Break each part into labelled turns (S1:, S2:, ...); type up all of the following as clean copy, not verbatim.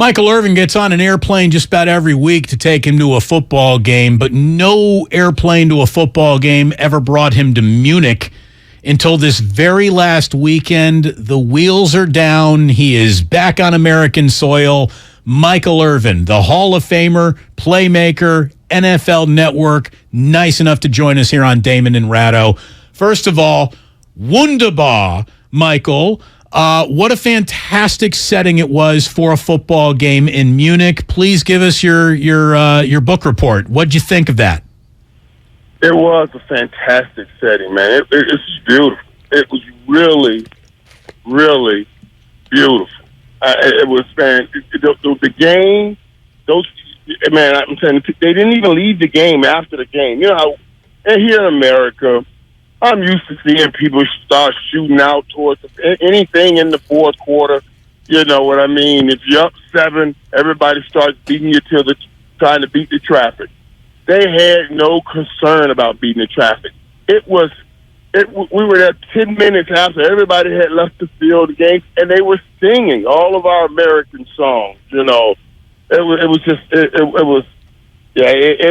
S1: Michael Irvin gets on an airplane just about every week to take him to a football game, but no airplane to a football game ever brought him to Munich until this very last weekend. The wheels are down. He is back on American soil. Michael Irvin, the Hall of Famer, playmaker, NFL Network, nice enough to join us here on Damon and Ratto. First of all, wunderbar, Michael. What a fantastic setting it was for a football game in Munich. Please give us your book report. What'd you think of that?
S2: It was a fantastic setting, man. It's beautiful. It was really, really beautiful. It was, man. The game, man. I'm saying they didn't even leave the game after the game. You know how, and here in America, I'm used to seeing people start shooting out towards anything in the fourth quarter. You know what I mean? If you're up 7, everybody starts beating you trying to beat the traffic. They had no concern about beating the traffic. We were there 10 minutes after everybody had left the field, the game, and they were singing all of our American songs. You know, it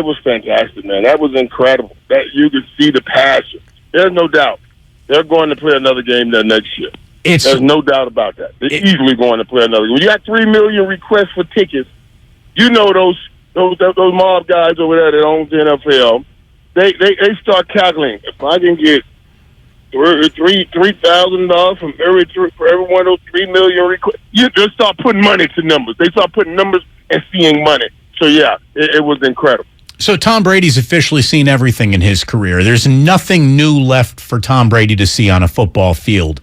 S2: was fantastic, man. That was incredible. That you could see the passion. There's no doubt they're going to play another game there next year. There's no doubt about that. They're easily going to play another game. When you got 3 million requests for tickets, you know those mob guys over there that owns the NFL, they start calculating. If I can get $3,000 for every one of those 3 million requests, you just start putting money to numbers. They start putting numbers and seeing money. So yeah, it was incredible.
S1: So Tom Brady's officially seen everything in his career. There's nothing new left for Tom Brady to see on a football field.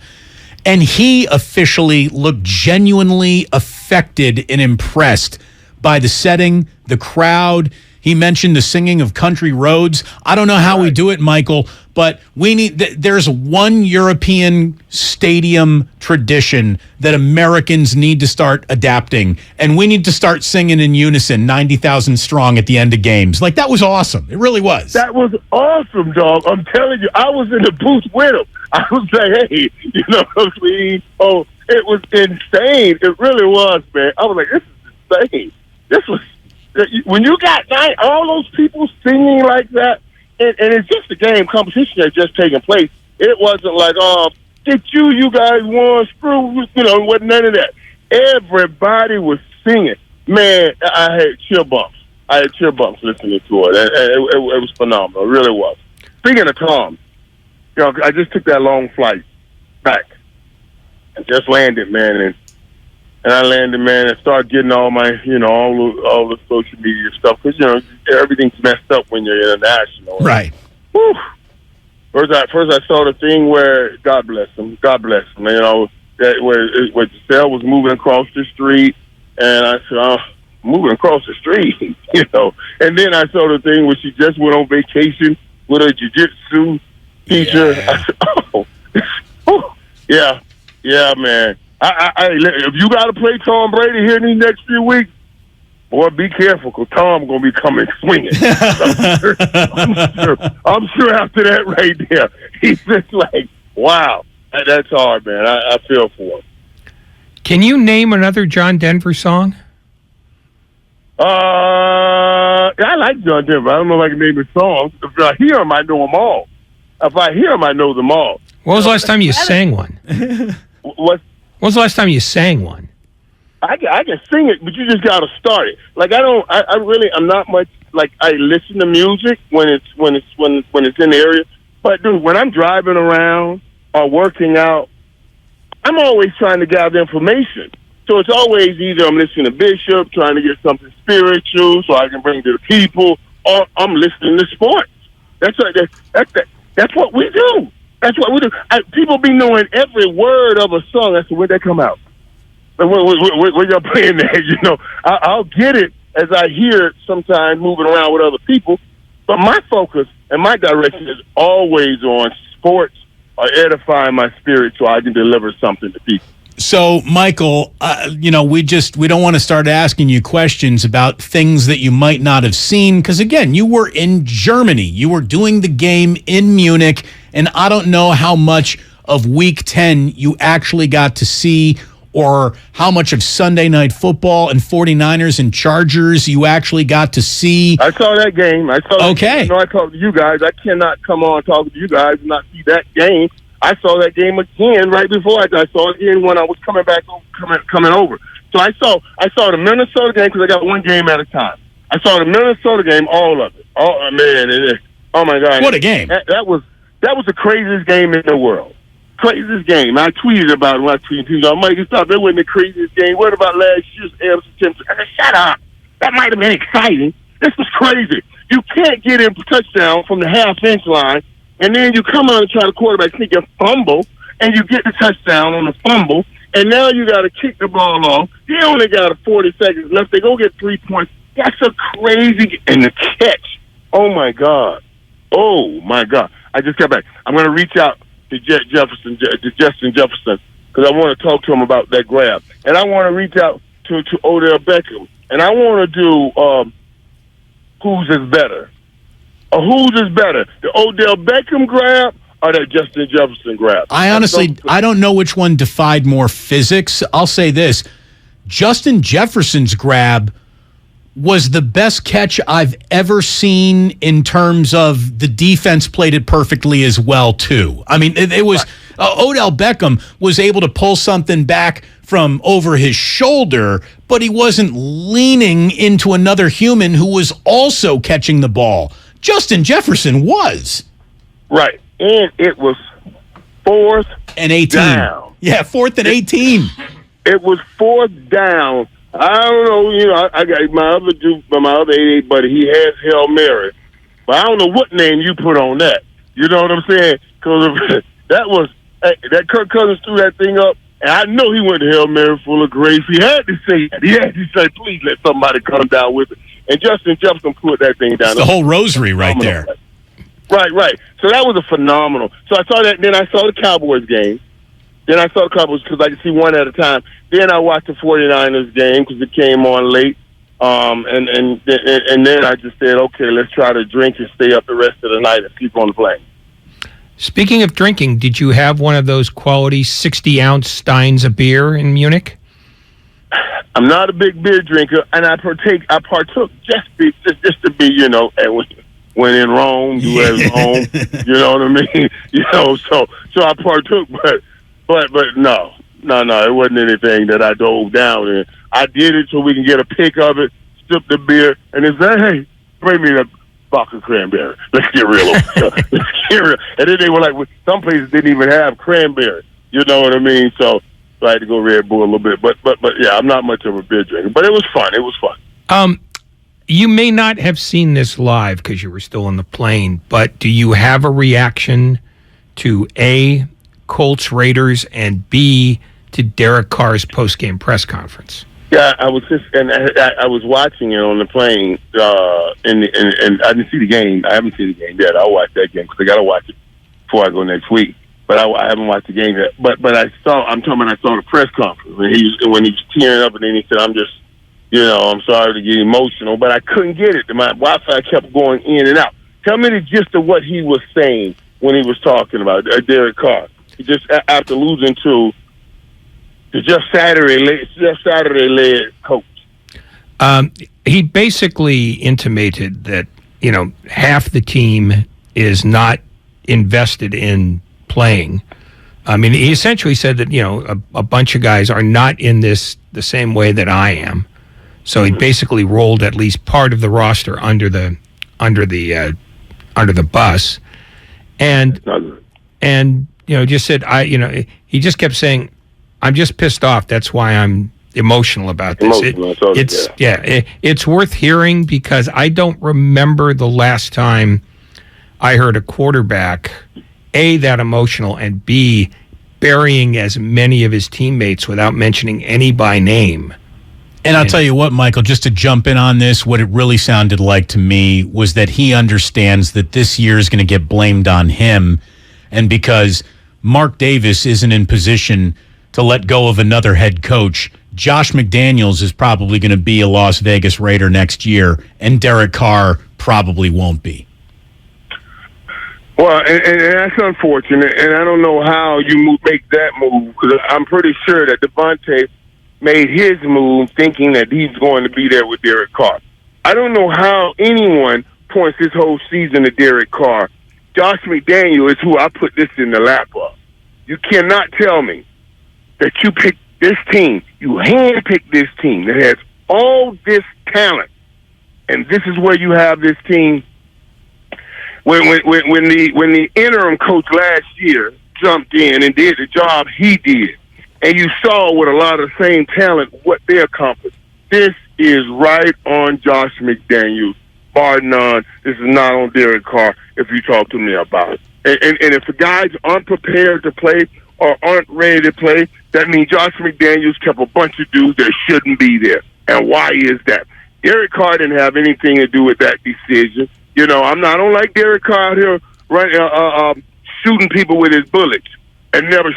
S1: And he officially looked genuinely affected and impressed by the setting, the crowd. He mentioned the singing of Country Roads. I don't know how we do it, Michael, but there's one European stadium tradition that Americans need to start adapting, and we need to start singing in unison, 90,000 strong at the end of games. Like, that was awesome. It really was.
S2: That was awesome, dog. I'm telling you, I was in the booth with him. I was like, hey, you know what I mean? Oh, it was insane. It really was, man. I was like, this is insane. This was, when you got all those people singing like that, and it's just a game competition that's just taking place. It wasn't like, oh, did you guys won, screw, you know, it wasn't none of that. Everybody was singing. Man, I had chill bumps. Listening to it. It was phenomenal. It really was. Speaking of Tom, you know, I just took that long flight back and just landed, man, and I landed, man, and started getting all my, you know, all the social media stuff, because, you know, everything's messed up when you're international.
S1: Right.
S2: Whew. First I saw the thing where, God bless him, you know, where Giselle was moving across the street, and I said, oh, moving across the street, you know. And then I saw the thing where she just went on vacation with her jiu-jitsu teacher.
S1: Yeah.
S2: I said, oh, yeah, man. If you got to play Tom Brady here in these next few weeks, boy, be careful, because Tom's going to be coming swinging. I'm sure after that right there, he's just like, wow, that's hard, man. I feel for him.
S3: Can you name another John Denver song?
S2: I like John Denver. I don't know if I can name his songs. If I hear them, I know them all. If I hear them, I know them all.
S3: When was the last time you sang one?
S2: When
S3: was the last time you sang one?
S2: I can sing it, but you just got to start it. Like, I'm not much, like, I listen to music when it's in the area. But dude, when I'm driving around or working out, I'm always trying to gather information. So it's always either I'm listening to Bishop, trying to get something spiritual so I can bring to the people, or I'm listening to sports. That's what we do. That's what we do. People be knowing every word of a song. That's where they come out. When y'all playing that, you know, I'll get it as I hear it sometimes moving around with other people. But my focus and my direction is always on sports or edifying my spirit so I can deliver something to people.
S1: So, Michael, you know, we don't want to start asking you questions about things that you might not have seen, because, again, you were in Germany. You were doing the game in Munich, and I don't know how much of Week 10 you actually got to see or how much of Sunday Night Football and 49ers and Chargers you actually got to see.
S2: I saw that game. I saw.
S1: Okay.
S2: I talked to you guys. I cannot come on talking to you guys and not see that game. I saw that game again right before I saw it again when I was coming over. So I saw the Minnesota game because I got one game at a time. I saw the Minnesota game, all of it. Oh man! Oh my God!
S1: What a game!
S2: That was the craziest game in the world. Craziest game. I tweeted about it when I tweeted people. I'm like, stop! That wasn't the craziest game. What about last year's AFC Championship? I said, shut up! That might have been exciting. This was crazy. You can't get in touchdown from the half-inch line, and then you come out and try to quarterback sneak and fumble, and you get the touchdown on the fumble, and now you got to kick the ball off. You only got 40 seconds left. They go get 3 points. That's a crazy and the catch. Oh my God! Oh my God! I just got back. I'm going to reach out to Justin Jefferson, because I want to talk to him about that grab, and I want to reach out to Odell Beckham, and I want to do whose is better. Whose is better, the Odell Beckham grab or that Justin Jefferson grab?
S1: I don't know which one defied more physics. I'll say this: Justin Jefferson's grab was the best catch I've ever seen in terms of the defense played it perfectly as well, too. I mean, it was Odell Beckham was able to pull something back from over his shoulder, but he wasn't leaning into another human who was also catching the ball. Justin Jefferson was.
S2: Right. And it was 4th
S1: and 18.
S2: Down.
S1: Yeah, 4th and 18.
S2: It was 4th down. I don't know, I got my other 88 buddy, he has Hail Mary. But I don't know what name you put on that. You know what I'm saying? Because that Kirk Cousins threw that thing up, and I know he went to Hail Mary full of grace. He had to say that. He had to say, please let somebody come down with it. And Justin Jefferson put that thing down.
S1: It's the whole rosary right there.
S2: Right. So that was a phenomenal. So I saw that, then I saw the Cowboys game. Then I saw the Cowboys because I could see one at a time. Then I watched the 49ers game because it came on late. And then I just said, okay, let's try to drink and stay up the rest of the night and sleep on the plane.
S3: Speaking of drinking, did you have one of those quality 60-ounce steins of beer in Munich?
S2: I'm not a big beer drinker, and I partook just to be, when in Rome, do as Rome. You know what I mean? So I partook, but no, it wasn't anything that I dove down in. I did it so we can get a pic of it, sip the beer, and then say, hey, bring me that box of cranberry. Let's get real. Let's get real. And then they were like, some places didn't even have cranberry. You know what I mean? So I had to go Red Bull a little bit. But yeah, I'm not much of a beer drinker. But it was fun. It was fun.
S3: You may not have seen this live because you were still on the plane, but do you have a reaction to A, Colts Raiders, and B, to Derek Carr's post-game press conference?
S2: Yeah, I was watching it on the plane, and I didn't see the game. I haven't seen the game yet. I'll watch that game because I got to watch it before I go next week. But I haven't watched the game yet. But I saw the press conference when he was tearing up, and then he said, I'm sorry to get emotional, but I couldn't get it. My Wi-Fi kept going in and out. Tell me the gist of what he was saying when he was talking about Derek Carr. He just after losing to the Jeff Saturday-led coach.
S3: He basically intimated that, half the team is not invested in playing. I mean, he essentially said that, a bunch of guys are not in this the same way that I am. So he basically rolled at least part of the roster under the bus, and just said he just kept saying, I'm just pissed off. That's why I'm emotional about this. It's worth hearing because I don't remember the last time I heard a quarterback A, that emotional, and B, burying as many of his teammates without mentioning any by name.
S1: And I'll tell you what, Michael, just to jump in on this, what it really sounded like to me was that he understands that this year is going to get blamed on him. And because Mark Davis isn't in position to let go of another head coach, Josh McDaniels is probably going to be a Las Vegas Raider next year, and Derek Carr probably won't be.
S2: Well, and that's unfortunate, and I don't know how you make that move, because I'm pretty sure that Devontae made his move thinking that he's going to be there with Derek Carr. I don't know how anyone points this whole season to Derek Carr. Josh McDaniel is who I put this in the lap of. You cannot tell me that you picked this team, you handpicked this team that has all this talent, and this is where you have this team. When the interim coach last year jumped in and did the job he did, and you saw with a lot of the same talent what they accomplished, this is right on Josh McDaniels, bar none. This is not on Derek Carr, if you talk to me about it. And if the guys aren't prepared to play or aren't ready to play, that means Josh McDaniels kept a bunch of dudes that shouldn't be there. And why is that? Derek Carr didn't have anything to do with that decision. You know, I don't like Derek Carr out here shooting people with his bullets and never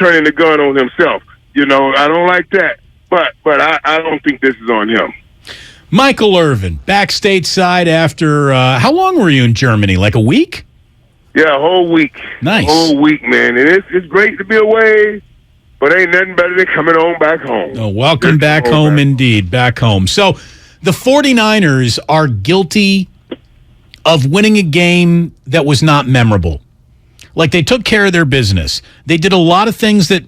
S2: turning the gun on himself. You know, I don't like that. But I don't think this is on him.
S1: Michael Irvin, back stateside after, how long were you in Germany? Like a week?
S2: Yeah, a whole week.
S1: Nice.
S2: A whole week, man. And it's great to be away, but ain't nothing better than coming on back home.
S1: Oh, welcome back home indeed, back home. So the 49ers are guilty of winning a game that was not memorable. Like, they took care of their business. They did a lot of things that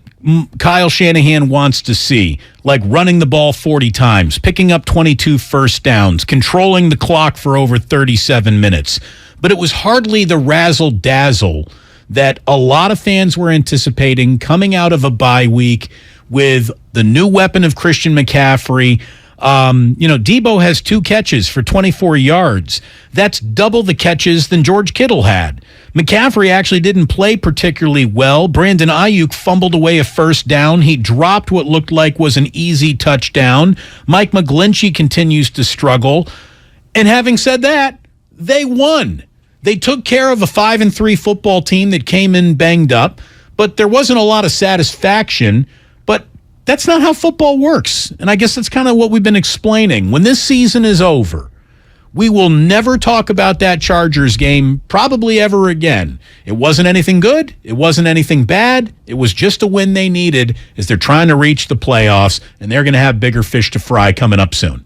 S1: Kyle Shanahan wants to see, like running the ball 40 times, picking up 22 first downs, controlling the clock for over 37 minutes. But it was hardly the razzle-dazzle that a lot of fans were anticipating coming out of a bye week with the new weapon of Christian McCaffrey. Deebo has 2 catches for 24 yards. That's double the catches than George Kittle had. McCaffrey actually didn't play particularly well. Brandon Ayuk fumbled away a first down. He dropped what looked like was an easy touchdown. Mike McGlinchey continues to struggle. And having said that, they won. They took care of a 5-3 football team that came in banged up, but there wasn't a lot of satisfaction. But that's not how football works. And I guess that's kind of what we've been explaining. When this season is over, we will never talk about that Chargers game probably ever again. It wasn't anything good. It wasn't anything bad. It was just a win they needed as they're trying to reach the playoffs, and they're going to have bigger fish to fry coming up soon.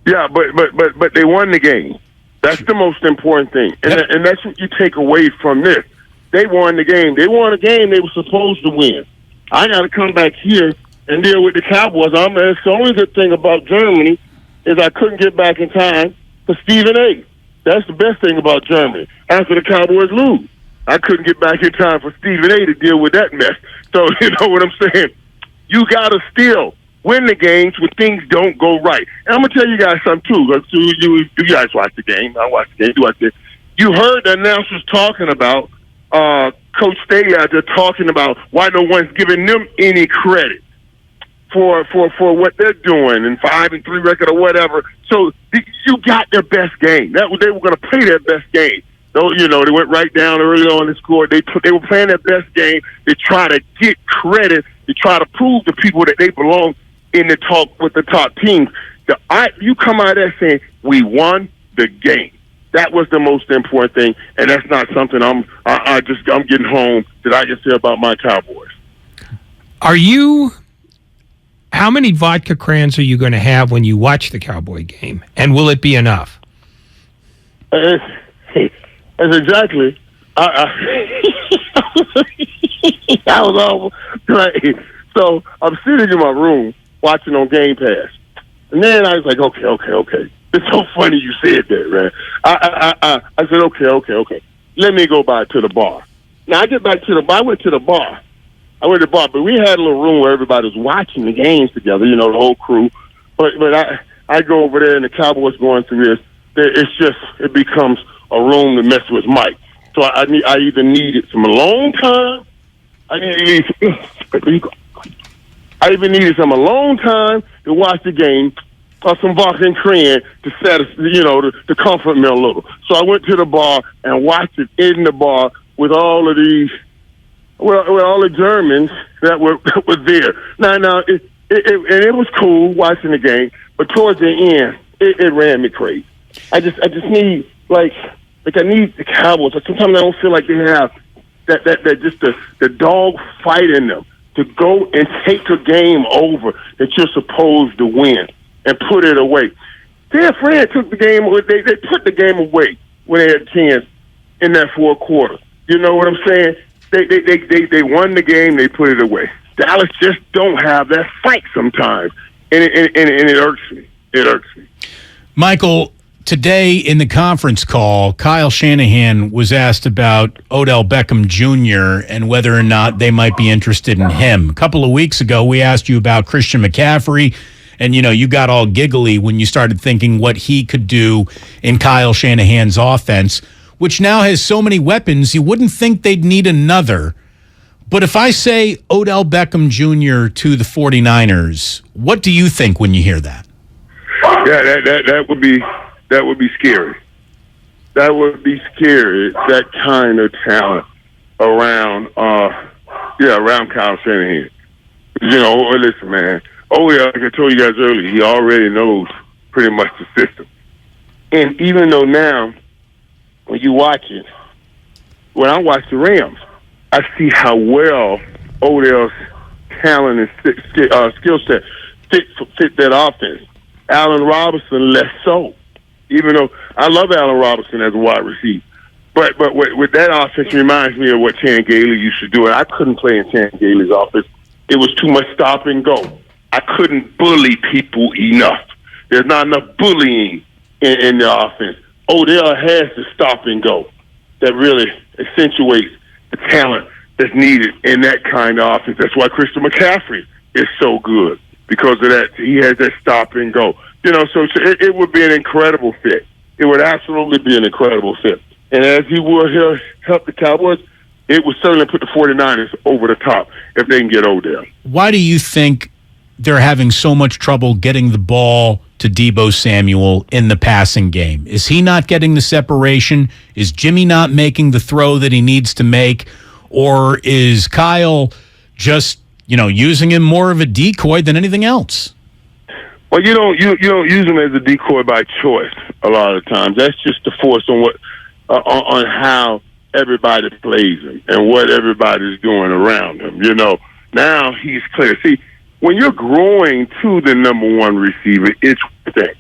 S2: Yeah, but they won the game. That's the most important thing. And that's what you take away from this. They won the game. They won a game they were supposed to win. I got to come back here and deal with the Cowboys. It's the only good thing about Germany is I couldn't get back in time for Stephen A. That's the best thing about Germany. After the Cowboys lose, I couldn't get back in time for Stephen A. to deal with that mess. So, you know what I'm saying? You got to still win the games when things don't go right. And I'm going to tell you guys something, too. You guys watch the game. I watch the game. You watch it. You heard the announcers talking about Coach Staley out there talking about why no one's giving them any credit for what they're doing and 5-3 record or whatever. So you got their best game. They were going to play their best game. So, you know, they went right down early on and scored. They were playing their best game. They try to get credit. They try to prove to people that they belong in the talk with the top teams. You come out there saying we won the game. That was the most important thing, and that's not something I'm getting home that I can say about my Cowboys.
S3: How many vodka crayons are you going to have when you watch the Cowboy game, and will it be enough?
S2: That's exactly. I was all like, so I'm sitting in my room watching on Game Pass, and then I was like, okay. It's so funny you said that, man. I said, okay. Let me go back to the bar. Now I get back to the bar. I went to the bar, but we had a little room where everybody was watching the games together. You know, the whole crew. But I go over there and the Cowboys going through this. It becomes a room to mess with Mike. So I either needed some alone time. I even needed some alone time to watch the game. Or some vodka and crayon to to comfort me a little. So I went to the bar and watched it in the bar with all of these, with all the Germans that were there. Now it was cool watching the game, but towards the end, it ran me crazy. I just need, like, Like, I need the Cowboys. Sometimes I don't feel like they have that just the dog fight in them to go and take a game over that you're supposed to win and put it away. San Fran took the game away. They put the game away when they had a chance in that fourth quarter. You know what I'm saying? They won the game. They put it away. Dallas just don't have that fight sometimes, and it irks me. It irks me.
S1: Michael, today in the conference call, Kyle Shanahan was asked about Odell Beckham Jr. and whether or not they might be interested in him. A couple of weeks ago, we asked you about Christian McCaffrey, and, you got all giggly when you started thinking what he could do in Kyle Shanahan's offense, which now has so many weapons, you wouldn't think they'd need another. But if I say Odell Beckham Jr. to the 49ers, what do you think when you hear that?
S2: Yeah, that would be scary. That would be scary. That kind of talent around Kyle Shanahan. Listen, man. Oh yeah, like I told you guys earlier, he already knows pretty much the system. And even though now, when you watch it, when I watch the Rams, I see how well Odell's talent and skill set fit that offense. Allen Robinson less so. Even though I love Allen Robinson as a wide receiver. But with that offense, it reminds me of what Chan Gailey used to do. And I couldn't play in Chan Gailey's offense. It was too much stop and go. I couldn't bully people enough. There's not enough bullying in the offense. Odell has the stop and go that really accentuates the talent that's needed in that kind of offense. That's why Christian McCaffrey is so good, because of that. He has that stop and go. So it would be an incredible fit. It would absolutely be an incredible fit. And as he will help the Cowboys, it would certainly put the 49ers over the top if they can get Odell.
S1: Why do you think they're having so much trouble getting the ball to Deebo Samuel in the passing game? Is he not getting the separation? Is Jimmy not making the throw that he needs to make? Or is Kyle just, using him more of a decoy than anything else?
S2: Well, you don't use him as a decoy by choice a lot of times. That's just the force on how everybody plays him and what everybody's doing around him. Now he's clear. See, when you're growing to the number one receiver, it's one thing.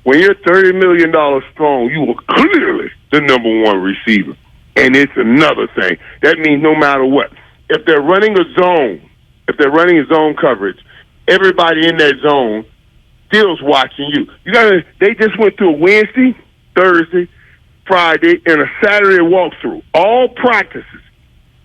S2: When you're $30 million strong, you are clearly the number one receiver, and it's another thing. That means no matter what, if they're running a zone coverage, everybody in that zone still's watching you. They just went through a Wednesday, Thursday, Friday, and a Saturday walkthrough. All practices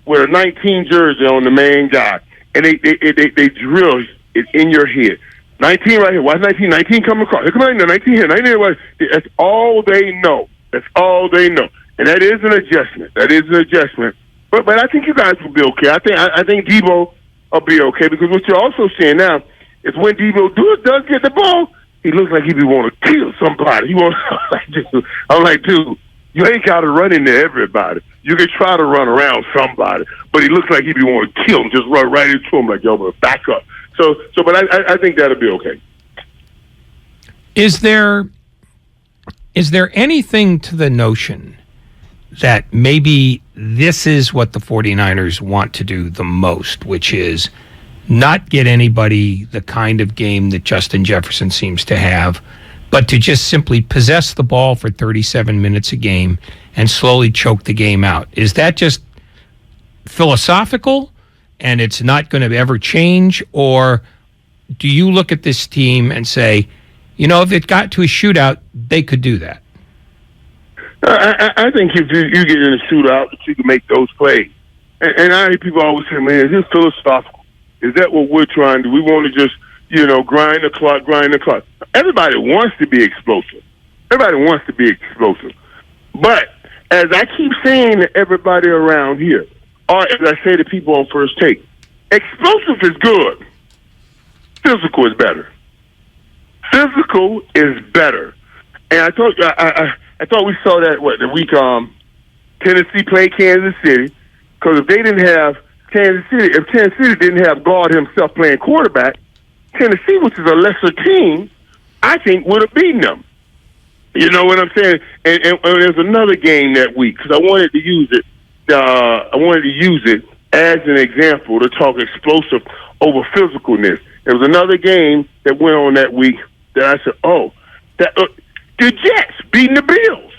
S2: with a 19 jersey on the main guy, and they drill it in your head. 19 right here. Why is 19? 19 coming across. They're coming in 19 here. 19 here. That's all they know. That's all they know. And that is an adjustment. But I think you guys will be okay. I think Deebo will be okay, because what you're also seeing now is when Deebo does get the ball, he looks like he be want to kill somebody. I'm like, dude, you ain't got to run into everybody. You can try to run around somebody, but he looks like he be want to kill him. Just run right into him like, yo, but back up. But I think that'll be okay.
S3: Is there anything to the notion that maybe this is what the 49ers want to do the most, which is not get anybody the kind of game that Justin Jefferson seems to have, but to just simply possess the ball for 37 minutes a game and slowly choke the game out? Is that just philosophical and it's not going to ever change? Or do you look at this team and say, if it got to a shootout, they could do that?
S2: I think if you get in a shootout, you can make those plays. And I hear people always say, man, is this philosophical? Is that what we're trying to do? We want to just, grind the clock. Everybody wants to be explosive. But as I keep saying to everybody around here, or as I say to people on First Take, explosive is good. Physical is better. And I told you, I thought we saw that, the week Tennessee played Kansas City, because if Kansas City didn't have God himself playing quarterback, Tennessee, which is a lesser team, I think would have beaten them. You know what I'm saying? And there's another game that week because I wanted to use it. I wanted to use it as an example to talk explosive over physicalness. There was another game that went on that week that I said, "Oh, the Jets beating the Bills.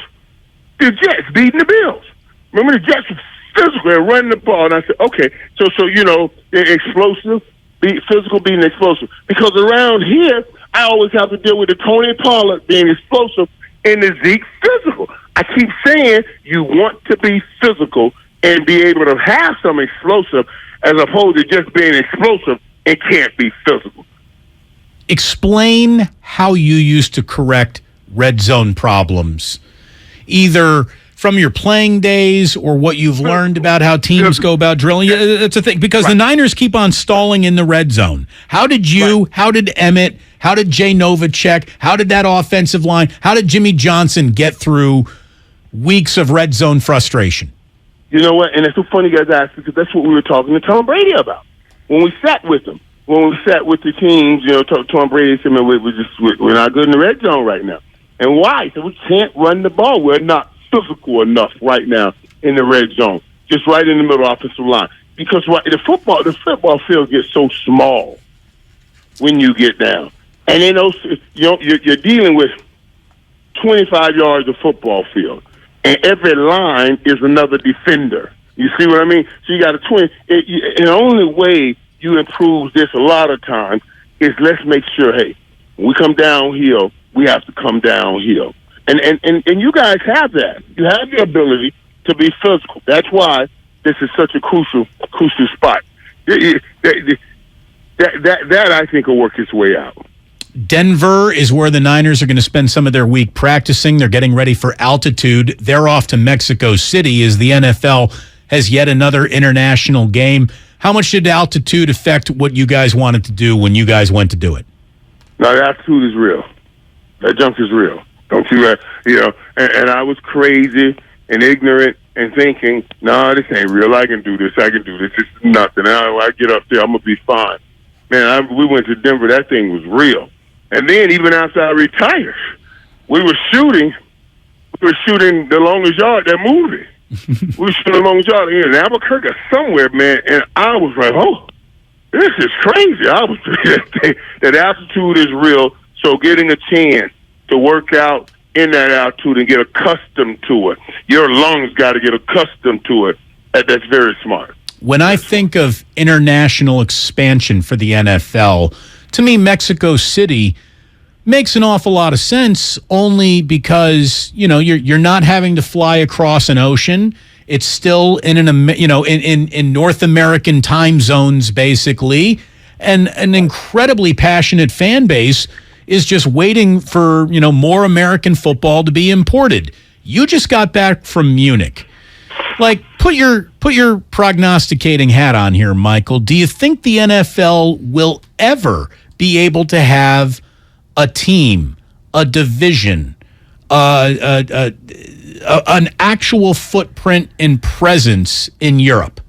S2: The Jets beating the Bills. Remember the Jets were physical and running the ball." And I said, "Okay, so you know, explosive, physical being explosive because around here." I always have to deal with the Tony Pollard being explosive and the Zeke physical. I keep saying you want to be physical and be able to have some explosive as opposed to just being explosive and can't be physical.
S1: Explain how you used to correct red zone problems, either from your playing days or what you've learned about how teams go about drilling. That's a thing because the Niners keep on stalling in the red zone. How did you, how did Emmett, how did Jay Novacek, how did that offensive line, how did Jimmy Johnson get through weeks of red zone frustration?
S2: You know what? And it's so funny you guys ask because that's what we were talking to Tom Brady about when we sat with him. When we sat with the teams, you know, Tom Brady said, "Man, we're not good in the red zone right now." And why? He said, "We can't run the ball. We're not physical enough right now in the red zone, just right in the middle offensive line. Because the football field gets so small when you get down, and then you're dealing with 25 yards of football field, and every line is another defender. You see what I mean? So you got a 20. And the only way you improve this a lot of times is let's make sure, hey, when we come downhill, we have to come downhill. And you guys have that. You have the ability to be physical. That's why this is such a crucial spot. That I think will work its way out.
S1: Denver is where the Niners are going to spend some of their week practicing. They're getting ready for altitude. They're off to Mexico City as the NFL has yet another international game. How much did altitude affect what you guys wanted to do when you guys went to do it?
S2: No, the altitude is real. That junk is real. Don't you, and I was crazy and ignorant and thinking, nah, this ain't real. I can do this. It's nothing. I get up there, I'm going to be fine. Man, we went to Denver. That thing was real. And then even after I retired, we were shooting The Longest Yard, that movie. We were shooting The Longest Yard in Albuquerque somewhere, man. And I was like, oh, this is crazy. That altitude is real. So getting a chance to work out in that altitude and get accustomed to it. Your lungs got to get accustomed to it. That's very smart.
S1: When I think of international expansion for the NFL, to me, Mexico City makes an awful lot of sense only because, you're not having to fly across an ocean. It's still in in North American time zones, basically, and an incredibly passionate fan base is just waiting for, more American football to be imported. You just got back from Munich. Like, put your prognosticating hat on here, Michael. Do you think the NFL will ever be able to have a team, a division, an actual footprint and presence in Europe?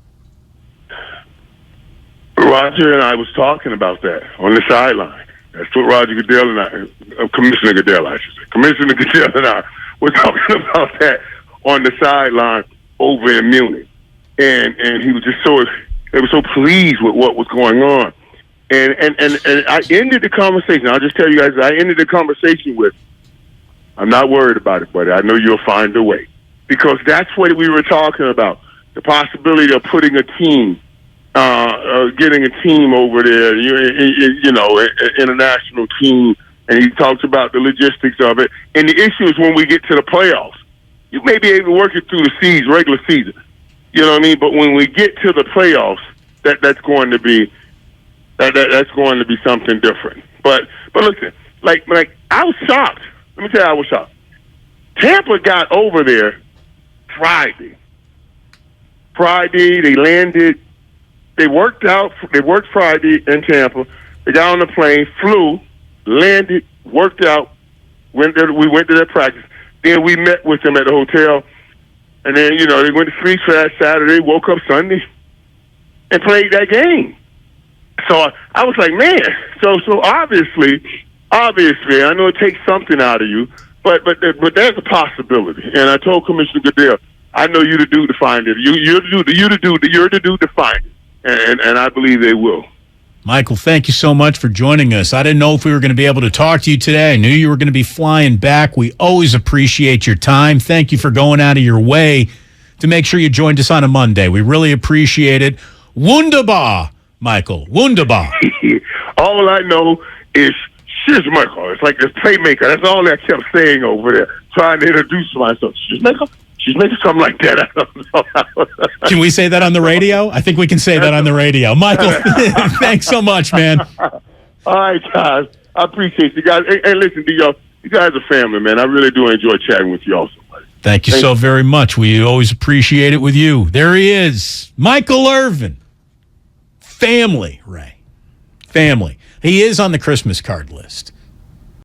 S2: Roger and I was talking about that on the sideline. That's what Roger Goodell and Commissioner Goodell, I should say. Commissioner Goodell and I were talking about that on the sideline over in Munich. And he was just so pleased with what was going on. And I ended the conversation. I'll just tell you guys, I ended the conversation with, I'm not worried about it, buddy. I know you'll find a way. Because that's what we were talking about. The possibility of putting a team, getting a team over there, an international team. And he talks about the logistics of it. And the issue is when we get to the playoffs, you may be able to work it through the regular season. You know what I mean? But when we get to the playoffs, that's going to be something different. But listen, like I was shocked. Let me tell you, I was shocked. Tampa got over there Friday. They landed. They worked Friday in Tampa. They got on the plane, flew, landed, worked out. We went to their practice. Then we met with them at the hotel. And then, they went to sleep for Saturday, woke up Sunday, and played that game. So I was like, man, so obviously, I know it takes something out of you, But there's a possibility. And I told Commissioner Goodell, I know you're the dude to find it. You're the dude to find it. And I believe they will.
S1: Michael, thank you so much for joining us. I didn't know if we were going to be able to talk to you today. I knew you were going to be flying back. We always appreciate your time. Thank you for going out of your way to make sure you joined us on a Monday. We really appreciate it. Wunderbar, Michael. Wunderbar.
S2: All I know is Shiz Michael. It's like this playmaker. That's all I kept saying over there, trying to introduce myself. Shiz Michael? She's making something like that. I don't know.
S1: Can we say that on the radio? I think we can say that on the radio. Michael, thanks so much, man.
S2: All right, guys. I appreciate you guys. Hey, listen, y'all. You guys are family, man. I really do enjoy chatting with you all so much.
S1: Thank you so very much. We always appreciate it with you. There he is, Michael Irvin. Family, Ray. Family. He is on the Christmas card list.